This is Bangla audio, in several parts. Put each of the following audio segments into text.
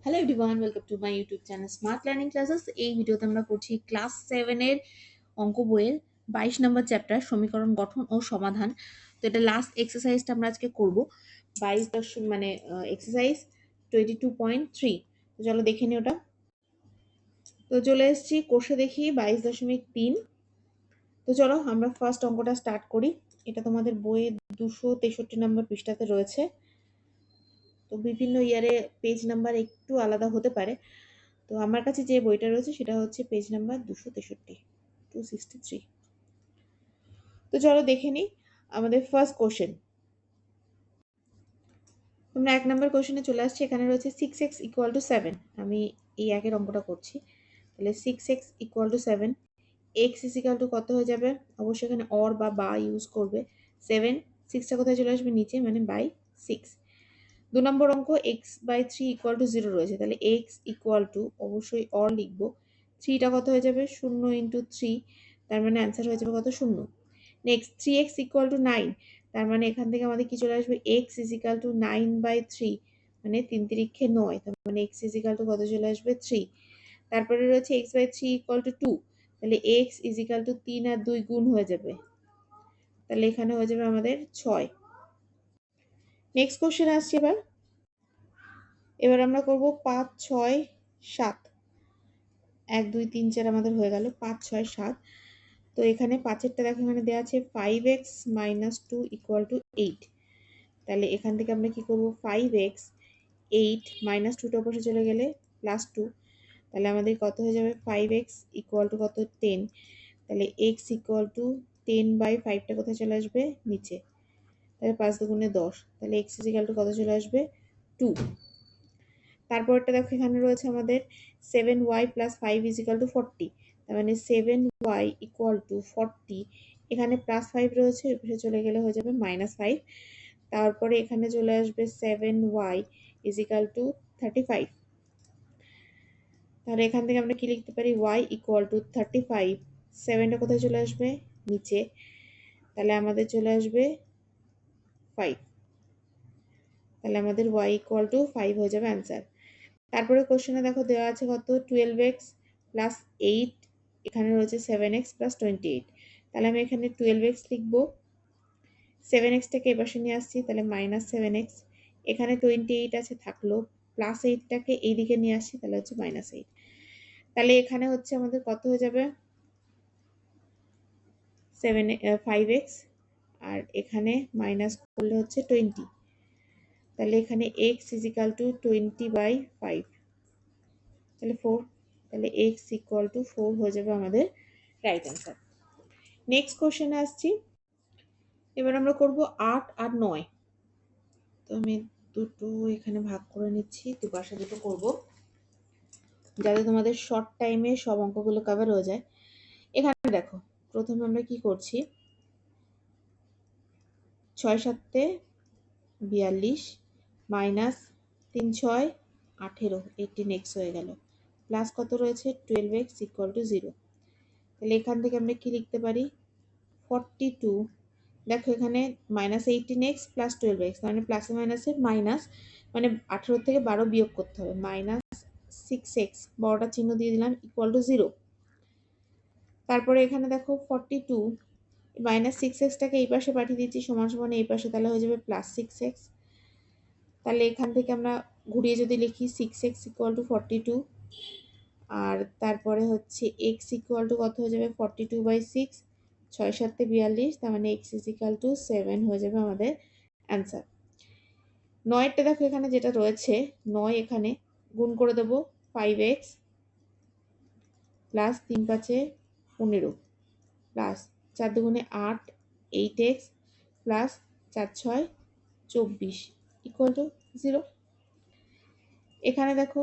Hello everyone, welcome to my YouTube channel smart learning classes. এই ভিডিওতে আমরা করছি ক্লাস 7 এর অঙ্ক বইয়ের 22 নম্বর চ্যাপ্টার সমীকরণ গঠন ও সমাধান। তো এটা লাস্ট এক্সারসাইজটা আমরা আজকে করব 22 মানে এক্সারসাইজ 22.3। তো চলো দেখে নিই ওটা। তো চলে এসেছি কোর্সে, দেখি 22.3। তো চলো আমরা ফার্স্ট অঙ্কটা স্টার্ট করি। এটা তোমাদের বইয়ে 263 নম্বর পৃষ্ঠাতে রয়েছে। তো বিভিন্ন ইয়ারে পেজ নাম্বার একটু আলাদা হতে পারে। তো আমার কাছে যে বইটা রয়েছে সেটা হচ্ছে পেজ নাম্বার 263। তো চলো দেখে নিই আমাদের ফার্স্ট কোশ্চেন। তোমরা 1 নম্বর কোশ্চেনে চলে আসছে। এখানে রয়েছে 6x = 7। আমি এই একের অঙ্কটা করছি। তাহলে 6x = 7, x কত হয়ে যাবে? অবশ্যই এখানে অর বা ইউজ করবে। 7, 6টা কোথায় চলে আসবে? নিচে, মানে বাই 6। 2 নম্বর অঙ্ক x/3 = 0 রয়েছে। তাহলে x অবশ্যই অর লিখবো। 3টা কত হয়ে যাবে? 0 × 3, তার মানে অ্যান্সার হয়ে যাবে কত? 0। নেক্সট 3x = 9, তার মানে এখান থেকে আমাদের কি চলে আসবে? x = 9/3, মানে 3 তিরিক্ষে 9, তার মানে x কত চলে আসবে? 3। তারপরে রয়েছে x/3 = 2, তাহলে x 3 আর 2 গুণ হয়ে যাবে, তাহলে এখানে হয়ে যাবে আমাদের 6। নেক্সট কোশ্চেন আসছে এবার আমরা করব 5, 6, 7। 1, 2, 3, 4 আমাদের হয়ে গেল 5, 6, 7। তো এখানে 5এরটা দেখো, এখানে দেওয়া আছে 5x - 2 = 8। তাহলে এখান থেকে আমরা কি করব? 5x, 8 - 2টা পাশে চলে গেলে +2, তাহলে আমাদের কত হয়ে যাবে? 5x = কত? 10। তাহলে x = 10/5টা কোথায় চলে আসবে? নিচে। তাহলে 5 দুগুণে 10, তাহলে x কত চলে আসবে? 2। তারপরটা দেখো, এখানে রয়েছে আমাদের 7y + 5 = 40। তার মানে 7y = 40, এখানে +5 রয়েছে, ওই পাশে চলে গেলে হয়ে যাবে -5। তারপরে এখানে চলে আসবে 7y = 35। তাহলে এখান থেকে আমরা কি লিখতে পারি? y = 35, 7টা কোথায় চলে আসবে? নিচে, তাহলে আমাদের চলে আসবে 5। তাহলে আমাদের y = 5 হয়ে যাবে অ্যান্সার। তারপরে কোশ্চেনে দেখো দেওয়া আছে কত? 12x + 8, এখানে রয়েছে 7x + 28। তাহলে আমি এখানে 12x লিখব, 7x টাকে এপাশে নিয়ে আসছি, তাহলে -7x। এখানে 28 আছে, থাকলো, +8টাকে এইদিকে নিয়ে আসছি, তাহলে হচ্ছে -8। তাহলে এখানে হচ্ছে আমাদের কত হয়ে যাবে? 5x, আর এখানে মাইনাস করলে হচ্ছে 20। তাহলে এখানে x = 20/5, তাহলে 4। তাহলে x = 4 হয়ে যাবে আমাদের রাইট অ্যান্সার। নেক্সট কোশ্চেনে আসছি। এবার আমরা করব 8 আর 9। তো আমি দুটো এখানে ভাগ করে নিচ্ছি, দুপাশে দুটো করব, যাতে তোমাদের শর্ট টাইমে সব অঙ্কগুলো কভার হয়ে যায়। এখানে দেখো, প্রথমে আমরা কি করছি? 6 7 42 -3 6 18, 18x হয়ে গেল, প্লাস কত রয়েছে? 12x = 0। তাহলে এখান থেকে আমরা কি লিখতে পারি? 42। দেখো এখানে -18x + 12x, মানে প্লাসে মাইনাসে মাইনাস, মানে 18 থেকে 12 বিয়োগ করতে হবে, -6x, বড়টা চিহ্ন দিয়ে দিলাম, = 0। তারপরে এখানে দেখো 42, -6x-টাকে এই পাশে পাঠিয়ে দিচ্ছি, সমান সমান এই পাশে, তাহলে হয়ে যাবে +6x। তাহলে এখান থেকে আমরা ঘুরিয়ে যদি লিখি 6x = 42, আর তারপরে হচ্ছে x কত হয়ে যাবে? 42/6, 6 7 42, তার মানে x = 7 হয়ে যাবে আমাদের অ্যান্সার। 9টা দেখো, এখানে যেটা রয়েছে 9, এখানে গুণ করে দেবো 5x প্লাস 3 5 15 প্লাস 4 দুগুণে 8, 8x প্লাস 4 6 24 = 0। এখানে দেখো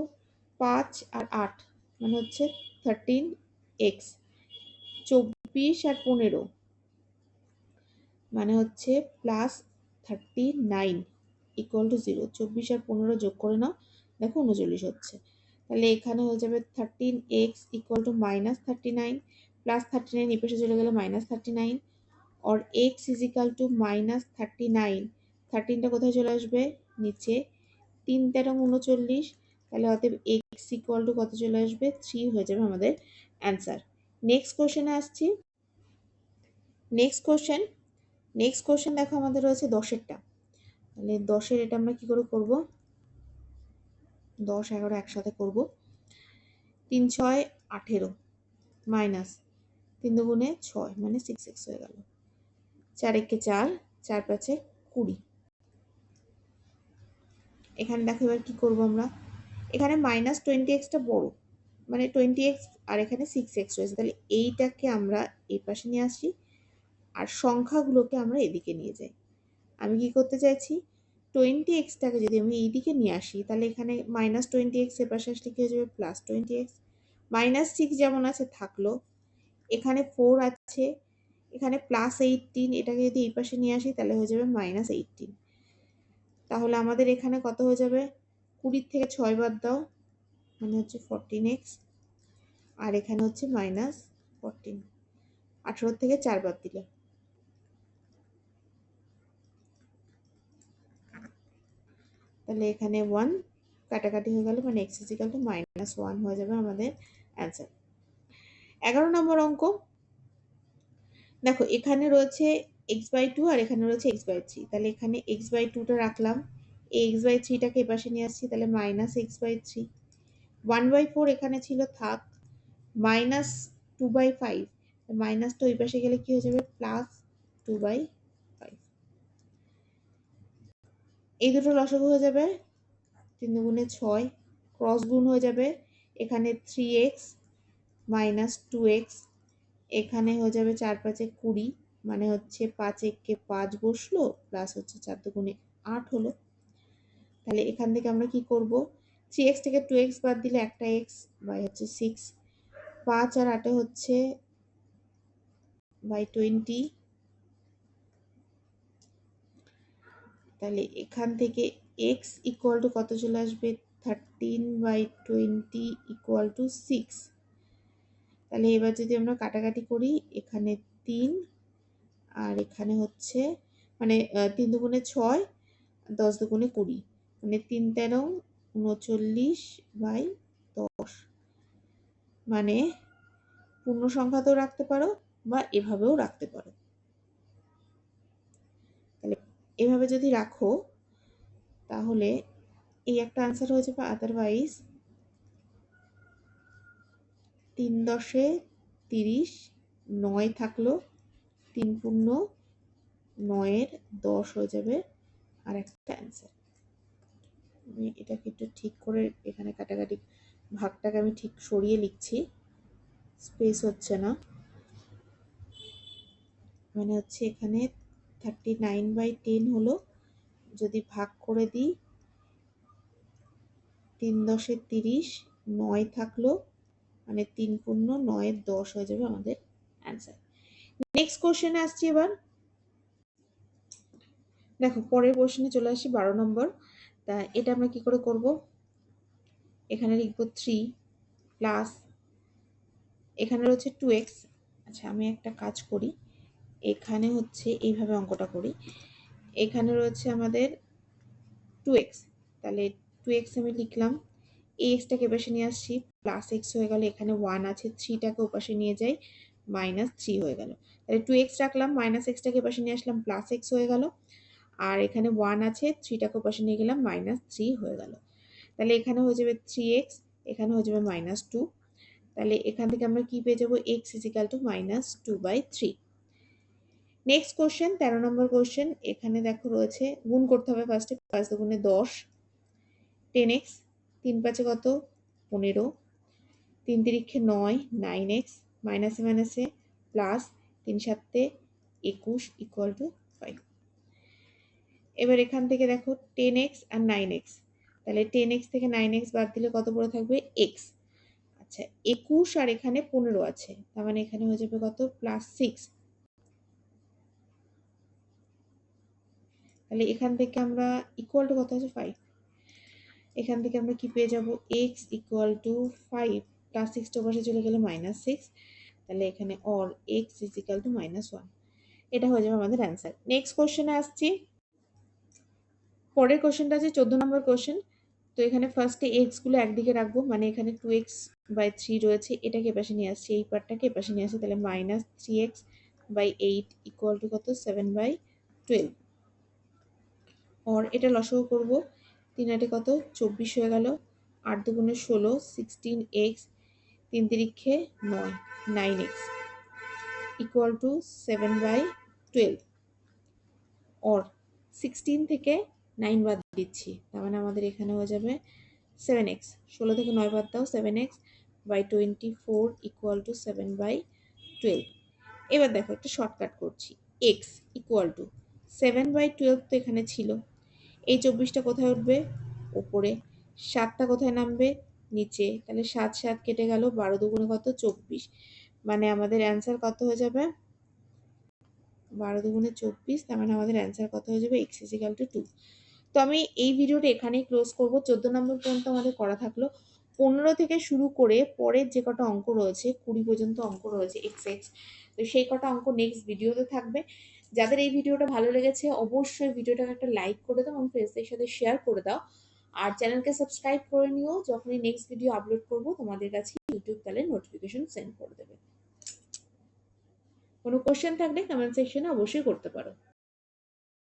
5 আর 8 মানে হচ্ছে 13x, 24 আর 15 মানে হচ্ছে +39 = 0। 24 আর 15 যোগ করে নাও, দেখো 39 হচ্ছে। তাহলে এখানে হয়ে যাবে 13x = -39, +39 এই পাশে চলে গেলে -39, और x = -39, 13টা কোথায় চলে আসবে? নিচে, 3 13 39, তাহলে অতএব এক্স ইকুয়াল টু কত চলে আসবে, 3 হয়ে যাবে আমাদের অ্যান্সার। নেক্সট কোশ্চেনে আসছি। নেক্সট কোশ্চেন দেখো আমাদের রয়েছে 10-এরটা। তাহলে 10-এর এটা আমরা কি করে করব, 10 11 একসাথে করব। 3 6 18 মাইনাস 3 দুগুণে 6 মানে 6x হয়ে গেল। 4 একে 4, 4 5 20। এখানে দেখো এবার কি করব আমরা, এখানে মাইনাস 20x বড়, মানে 20x আর এখানে 6x রয়েছে, তাহলে এইটাকে আমরা এই পাশে নিয়ে আসি আর সংখ্যাগুলোকে আমরা এদিকে নিয়ে যাই। আমি কি করতে চাইছি, 20xটাকে যদি আমি এইদিকে নিয়ে আসি তাহলে এখানে মাইনাস 20x এর পাশে আসলে কি হয়ে যাবে, প্লাস 20x। মাইনাস 6 যেমন আছে থাকলো, এখানে 4 আছে, এখানে প্লাস 18, এটাকে যদি এই পাশে নিয়ে আসি তাহলে হয়ে যাবে মাইনাস 18। তাহলে আমাদের এখানে কত হয়ে যাবে, 20 থেকে 6 বাদ দাও মানে হচ্ছে 14x, আর এখানে হচ্ছে মাইনাস 14। 18 থেকে 4 বাদ দিলে তাহলে এখানে 1 কাটাকাটি হয়ে গেল, মানে x ইকুয়াল টু -1 হয়ে যাবে আমাদের অ্যান্সার। 11 নম্বর অঙ্ক দেখো, এখানে রয়েছে x/2 আর এখানে রয়েছে x/3। তাহলে এখানে x/2টা রাখলাম, এই x/3টাকে এপাশে নিয়ে আসছি, তাহলে -x/3। 1/4 এখানে ছিল, থাক। -2/5, মাইনাসটা ওই পাশে গেলে কি হয়ে যাবে, +2/5। এই দুটো লসাগু হয়ে যাবে, 3 দুগুণে 6, ক্রস গুণ হয়ে যাবে, এখানে 3x মাইনাস 2x, এখানে হয়ে যাবে 4 5 20, মানে হচ্ছে 5 একে 5 বসলো, প্লাস হচ্ছে 4 দুগুণে 8 হলো। তাহলে এখান থেকে আমরা কি করব, 3x থেকে 2x বাদ দিলে একটা x বাই হচ্ছে 6, 5 আর 8 হচ্ছে বাই 20। তাহলে এখান থেকে x ইকুয়াল টু কত চলে আসবে, 13/20 ইকুয়াল টু 6। তাহলে এবার যদি আমরা কাটাকাটি করি, এখানে 3 আর এখানে হচ্ছে মানে 3 দুগুণে 6, 10 দুগুণে 20, মানে 3 13 39/10। মানে পূর্ণ সংখ্যাতেও রাখতে পারো বা এভাবেও রাখতে পারো। তাহলে এভাবে যদি রাখো তাহলে এই একটা আনসার হয়ে যাবে, আদারওয়াইজ 3 10 30, 9 থাকলো, 3 পূর্ণ 9 10 হয়ে যাবে আর একটা অ্যান্সার। আমি এটাকে একটু ঠিক করে এখানে কাটাকাটি ভাগটাকে আমি ঠিক সরিয়ে লিখছি, স্পেস হচ্ছে না, মানে হচ্ছে এখানে 39/10 হলো, যদি ভাগ করে দিই 3 10 30, 9 থাকলো, মানে 3 পূর্ণ 9 10 হয়ে যাবে আমাদের অ্যান্সার। নেক্সট কোশ্চেনে আসছি এবার। দেখো পরের কোশ্চেনে চলে আসি 12 নম্বর। তা এটা আমরা কি করে করব, এখানে লিখবো 3 প্লাস এখানে রয়েছে 2x। আচ্ছা আমি একটা কাজ করি, এখানে হচ্ছে এইভাবে অঙ্কটা করি, এখানে রয়েছে আমাদের 2x, তাহলে 2x আমি লিখলাম, এই এক্সটাকে পাশে নিয়ে আসছি, প্লাস এক্স হয়ে গেল, এখানে 1 আছে, 3টাকে ওপাশে নিয়ে যাই, -3 হয়ে গেল। তাহলে 2x রাখলাম, মাইনাস এক্সটাকে পাশে নিয়ে আসলাম, প্লাস এক্স হয়ে গেল, আর এখানে 1 আছে, 3টাকে ওপাশে নিয়ে গেলাম, -3 হয়ে গেল। তাহলে এখানে হয়ে যাবে 3x, এখানে হয়ে যাবে -2। তাহলে এখান থেকে আমরা কি পেয়ে যাবো, x equal to -2/3। Next question 13 number question. এখানে দেখো রয়েছে, গুণ করতে হবে ফার্স্টে, 5 দুগুণে 10, 10x, 3 5 কত 15, 3 তিরিক্ষে 9, 9x, মাইনাসে মাইনাসে প্লাস 3 7 21 ইকুয়াল টু 5। এবার এখান থেকে দেখো 10x আর 9x, তাহলে 10x থেকে 9x বাদ দিলে কত পড়ে থাকবে, x। আচ্ছা 21 আর এখানে 15 আছে, তার মানে এখানে হয়ে যাবে কত, +6। তাহলে এখান থেকে আমরা ইকুয়াল টু কত আছে, 5। এখান থেকে আমরা কি পেয়ে যাব, x ইকুয়াল টু 5, +6টা পাশে চলে গেলে -6, তাহলে এখানে অর x ইকুয়াল টু -1। এটা হয়ে যাবে আমাদের অ্যান্সার। নেক্সট কোশ্চেনে আসছি। পরের কোশ্চেনটা আছে 14 নম্বর কোশ্চেন। তো এখানে ফার্স্টে এক্সগুলো একদিকে রাখবো, মানে এখানে 2x/3 রয়েছে, এটাকে এপাশে নিয়ে আসছি, এই পার্টটাকে এপাশে নিয়ে আসছি, তাহলে -3x/8 ইকুয়াল টু কত 7/12। আর এটা লসাগু করব, 3 আটে কত 24 হয়ে গেল, 8 দুগুণে 16, 16x, 3 তিরিক্ষে 9, 9x ইকুয়াল টু 7/12। আর 16 থেকে 9 বাদ দিচ্ছি, তার মানে আমাদের এখানে হয়ে যাবে 7x, 16 থেকে 9 বাদ দাও, 7x/24 ইকুয়াল টু 7/12। এবার দেখো একটা শর্টকাট করছি, x ইকুয়াল টু 7/12 তো এখানে ছিল, এই 24টা কোথায় উঠবে উপরে, 7টা কোথায় নামবে নিচে, তাহলে 7 7 কেটে গেল, 12 দুগুণে কত 24, মানে আমাদের অ্যান্সার কত হয়ে যাবে 12 দুগুণে 24, তার মানে আমাদের অ্যান্সার কত হয়ে যাবে x ইকুয়াল টু 2। তো আমি এই ভিডিওটা এখানেই ক্লোজ করব। 14 নম্বর পর্যন্ত আমাদের করা থাকলো, 15 থেকে শুরু করে পরের যে কটা অঙ্ক রয়েছে 20 পর্যন্ত অঙ্ক রয়েছে XX, তো সেই কটা অঙ্ক নেক্সট ভিডিওতে থাকবে। যাদের এই ভিডিওটা ভালো লেগেছে অবশ্যই ভিডিওটাকে একটা লাইক করে দাও এবং ফ্রেন্ডসদের সাথে শেয়ার করে দাও, আর চ্যানেলকে সাবস্ক্রাইব করে নিও, যখনই নেক্সট ভিডিও আপলোড করব তোমাদের কাছে ইউটিউব তাহলে নোটিফিকেশন সেন্ড করে দেবে। কোনো কোশ্চেন থাকলে কমেন্ট সেকশনে অবশ্যই করতে পারো।